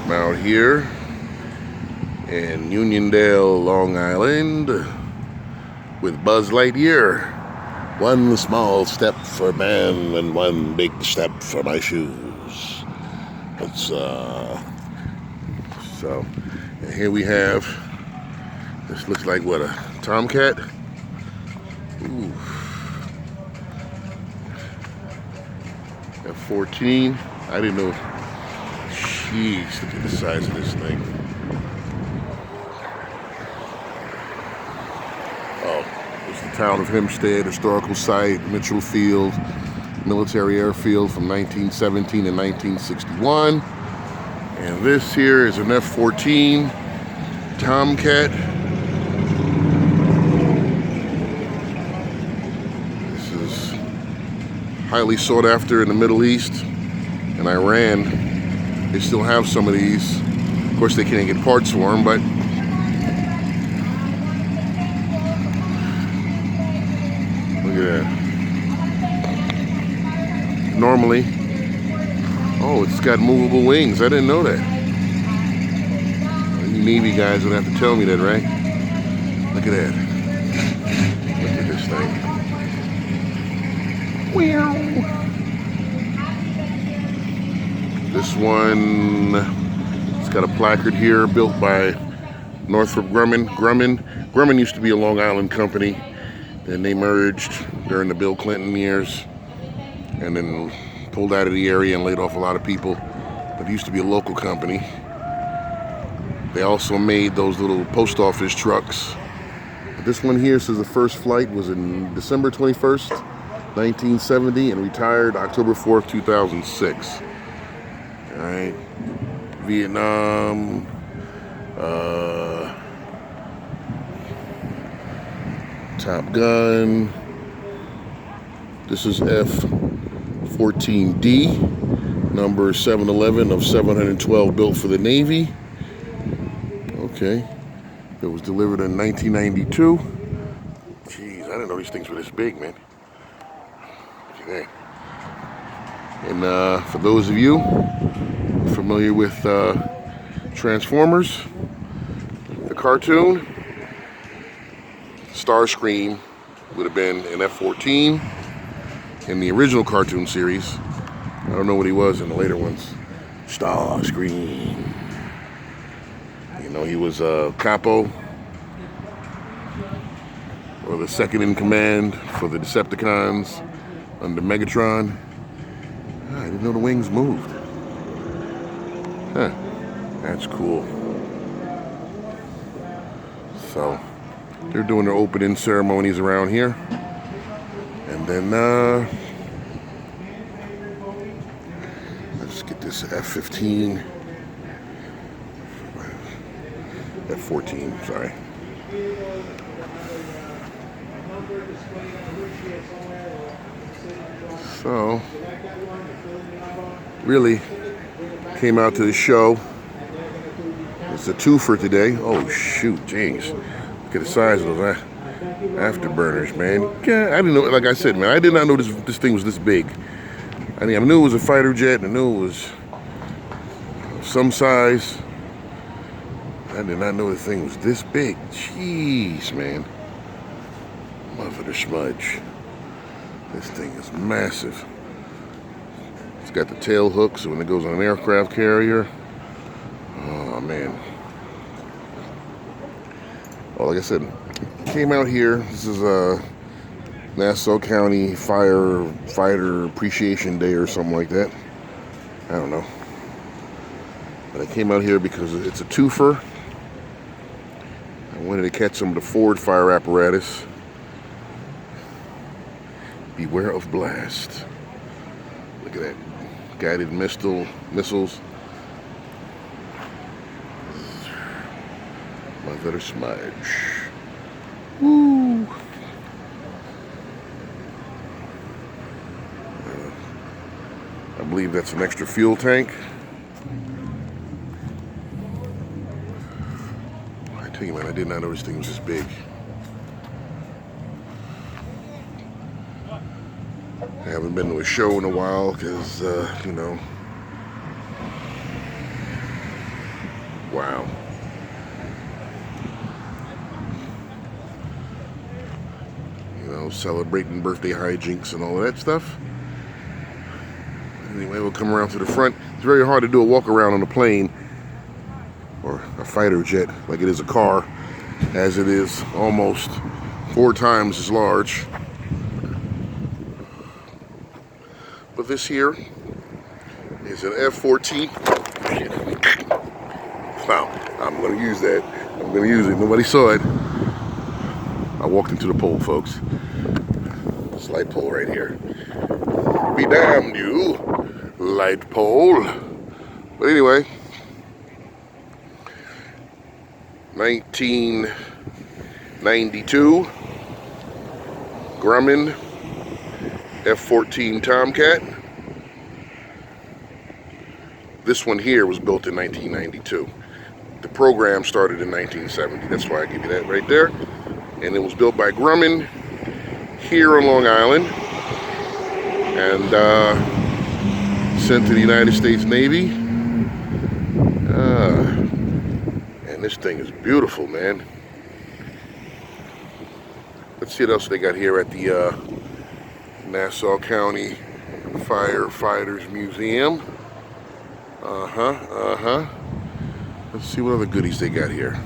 I'm out here in Uniondale, Long Island with Buzz Lightyear. One small step for man and one big step for my shoes. It's so and here we have, this looks like what, a Tomcat? Ooh. F-14. I didn't know. Jeez, look at the size of this thing. Oh, it's the town of Hempstead, historical site, Mitchell Field, military airfield from 1917 and 1961. And this here is an F-14 Tomcat. This is highly sought after in the Middle East and Iran. They still have some of these. Of course, they can't get parts for them, but look at that. Normally, oh, it's got movable wings. I didn't know that. You Navy guys would have to tell me that, right? Look at that. Look at this thing. Wow. This one, it's got a placard here, built by Northrop Grumman. Grumman used to be a Long Island company. Then they merged during the Bill Clinton years, and then pulled out of the area and laid off a lot of people. But it used to be a local company. They also made those little post office trucks. This one here says the first flight was in December 21st, 1970, and retired October 4th, 2006. All right, Vietnam, Top Gun. This is F-14D, number 711 of 712, built for the Navy. Okay, it was delivered in 1992. Jeez, I didn't know these things were this big, man. Look at that. And for those of you familiar with Transformers, the cartoon, Starscream would have been an F-14 in the original cartoon series. I don't know what he was in the later ones. Starscream. You know, he was Capo, or the second in command for the Decepticons under Megatron. I didn't know the wings moved. Huh, that's cool. So, they're doing their opening ceremonies around here. And then, let's get this F-15. F-14, sorry. So, really came out to the show. It's a twofer today. Oh shoot, jeez. Look at the size of those afterburners, man. Yeah, I didn't know, like I said, man, I did not know this thing was this big. I mean, I knew it was a fighter jet, and I knew it was some size. I did not know the thing was this big. Jeez, man. Mother the smudge. This thing is massive. It's got the tail hook, so when it goes on an aircraft carrier. Oh, man. Well, like I said, came out here. This is Nassau County Firefighter Appreciation Day or something like that. I don't know. But I came out here because it's a twofer. I wanted to catch some of the Ford fire apparatus. Beware of blast. Look at that. Guided missiles. Mother smudge. Woo! I believe that's an extra fuel tank. I tell you, man, I did not know this thing was this big. I haven't been to a show in a while because, you know, Wow. You know, celebrating birthday hijinks and all of that stuff. Anyway, we'll come around to the front. It's very hard to do a walk around on a plane or a fighter jet like it is a car, as it is almost 4 times as large. But this here is an F-14. Wow, I'm going to use that. I'm going to use it. Nobody saw it. I walked into the pole, folks. This light pole right here. Be damned, you light pole. But anyway, 1992 Grumman F-14 Tomcat. This one here was built in 1992. The program started in 1970. That's why I give you that right there. And it was built by Grumman here on Long Island and sent to the United States Navy. And this thing is beautiful, man. Let's see what else they got here at the Nassau County Firefighters Museum. Let's see what other goodies they got here.